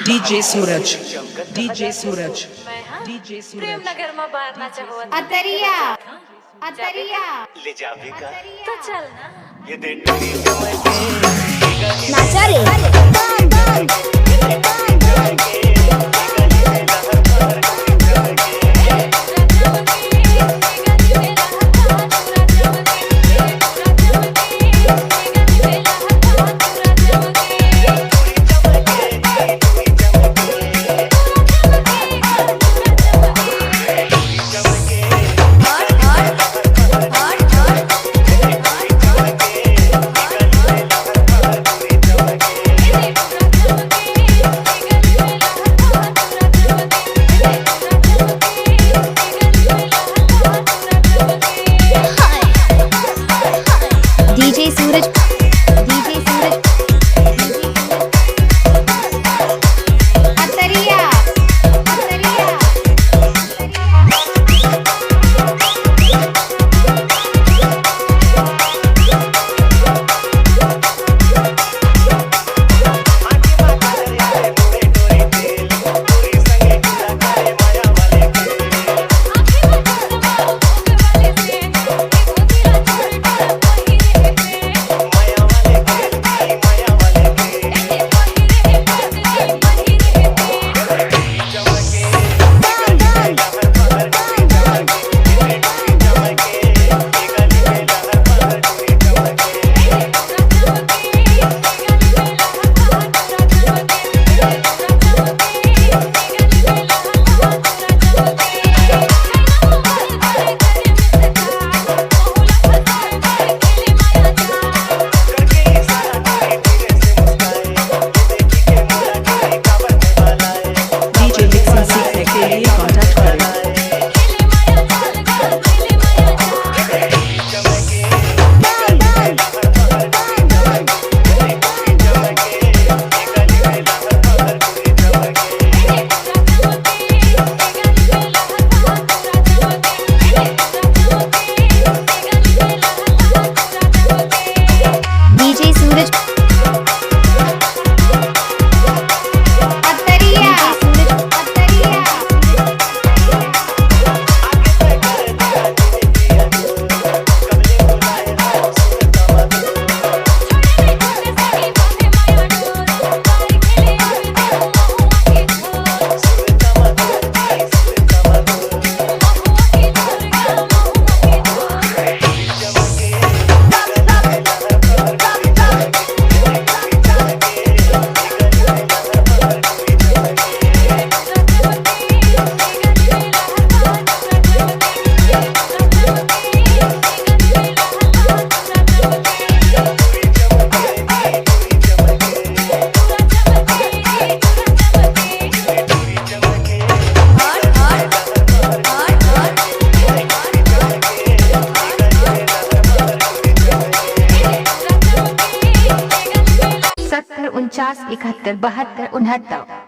DJ सूरज, DJ सूरज, DJ प्रेम सूरज। नगर में बाहर ना चाहो अतरिया अतरिया ले जावेगा तो चल ना ये दे डोरी चमके नाचा रे डीजे सूरज डीजे सूरज अतरिया अतरिया डीजे मिक्सिंग सीखने के लिए कांटेक्ट करें। डीजे सूरज अतरिया सूरज अतरिया सत्तर 49 71 72 69